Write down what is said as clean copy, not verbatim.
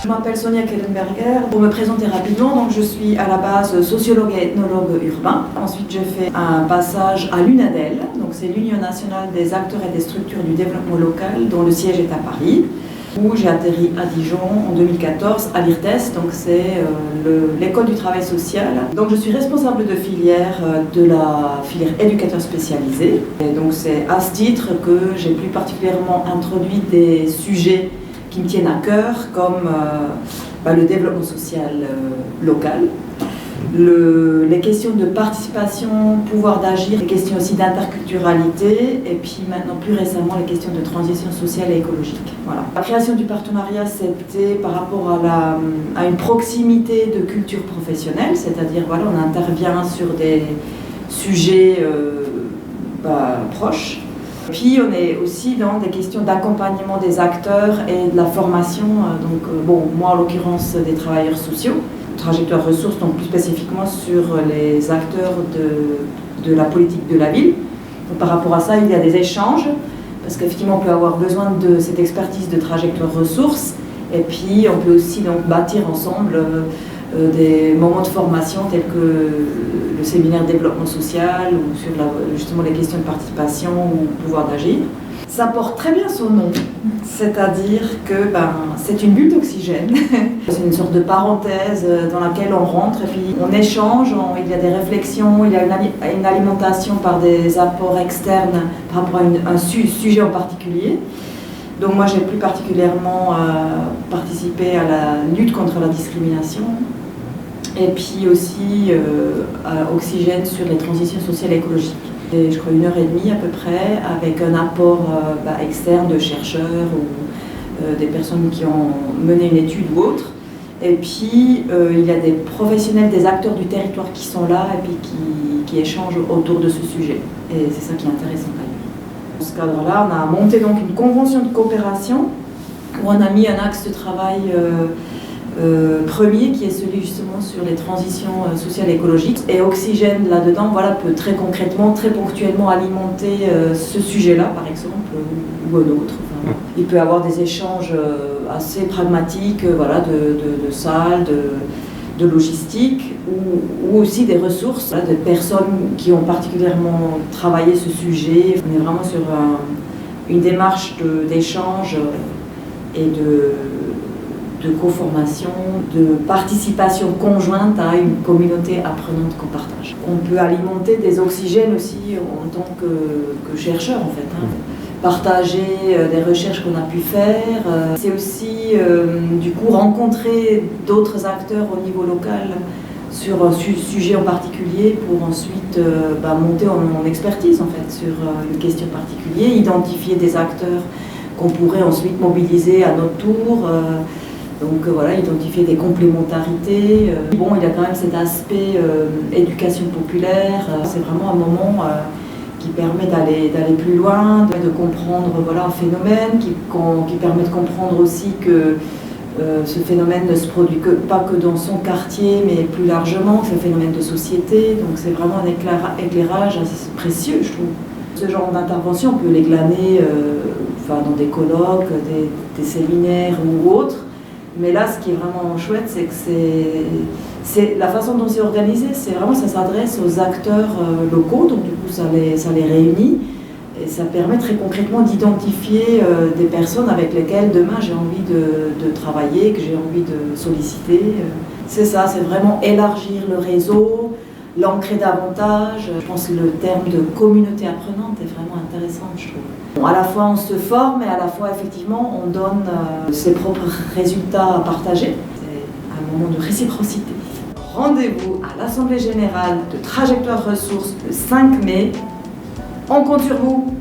Je m'appelle Sonia Kellenberger. Pour me présenter rapidement, donc je suis à la base sociologue et ethnologue urbain. Ensuite, j'ai fait un passage à l'UNADEL, donc c'est l'Union nationale des acteurs et des structures du développement local, dont le siège est à Paris, où j'ai atterri à Dijon en 2014 à l'IRTES, donc c'est l'école du travail social. Donc je suis responsable de filière de la filière éducateur spécialisé. Et donc c'est à ce titre que j'ai plus particulièrement introduit des sujets qui me tiennent à cœur, comme le développement social local, les questions de participation, pouvoir d'agir, les questions aussi d'interculturalité, et puis maintenant plus récemment les questions de transition sociale et écologique. Voilà. La création du partenariat, c'était par rapport à une proximité de culture professionnelle, c'est-à-dire voilà, on intervient sur des sujets proches. Puis on est aussi dans des questions d'accompagnement des acteurs et de la formation, moi en l'occurrence des travailleurs sociaux, trajectoire ressources, donc plus spécifiquement sur les acteurs de la politique de la ville. Donc, par rapport à ça, il y a des échanges, parce qu'effectivement on peut avoir besoin de cette expertise de trajectoire ressources, et puis on peut aussi donc bâtir ensemble des moments de formation tels que le séminaire développement social ou sur justement les questions de participation ou pouvoir d'agir. Ça porte très bien son nom, c'est-à-dire que c'est une bulle d'oxygène. C'est une sorte de parenthèse dans laquelle on rentre et puis on échange, il y a des réflexions, il y a une alimentation par des apports externes par rapport à un sujet en particulier. Donc moi j'ai plus particulièrement participé à la lutte contre la discrimination et puis aussi à Oxygène sur les transitions sociales et écologiques. Et je crois 1h30 à peu près, avec un apport externe de chercheurs ou des personnes qui ont mené une étude ou autre. Et puis il y a des professionnels, des acteurs du territoire qui sont là et puis qui échangent autour de ce sujet. Et c'est ça qui est intéressant. Dans ce cadre-là, on a monté donc une convention de coopération où on a mis un axe de travail premier qui est celui justement sur les transitions sociales et écologiques. Et Oxygène là-dedans peut très concrètement, très ponctuellement alimenter ce sujet-là par exemple ou un autre. Il peut y avoir des échanges assez pragmatiques de salles, de logistique ou aussi des ressources, de personnes qui ont particulièrement travaillé ce sujet. On est vraiment sur une démarche d'échange et de co-formation, de participation conjointe à une communauté apprenante qu'on partage. On peut alimenter des oxygènes aussi en tant que chercheur en fait. Partager des recherches qu'on a pu faire. C'est aussi du coup rencontrer d'autres acteurs au niveau local sur un sujet en particulier pour ensuite monter en expertise en fait sur une question particulière, identifier des acteurs qu'on pourrait ensuite mobiliser à notre tour. Identifier des complémentarités. Il y a quand même cet aspect éducation populaire. C'est vraiment un moment qui permet d'aller plus loin, de comprendre un phénomène, qui permet de comprendre aussi que ce phénomène ne se produit pas que dans son quartier, mais plus largement, c'est un phénomène de société. Donc c'est vraiment un éclairage assez précieux, je trouve. Ce genre d'intervention, on peut les glaner dans des colloques, des séminaires ou autres. Mais là, ce qui est vraiment chouette, c'est que c'est la façon dont c'est organisé, ça s'adresse aux acteurs locaux, donc du coup ça les réunit et ça permet très concrètement d'identifier des personnes avec lesquelles demain j'ai envie de travailler, que j'ai envie de solliciter. C'est ça, c'est vraiment élargir le réseau, l'ancrer davantage. Je pense que le terme de communauté apprenante est vraiment intéressant, je trouve. À la fois on se forme et à la fois effectivement on donne ses propres résultats à partager. C'est un moment de réciprocité. Rendez-vous à l'Assemblée Générale de Trajectoire Ressources le 5 mai. On compte sur vous.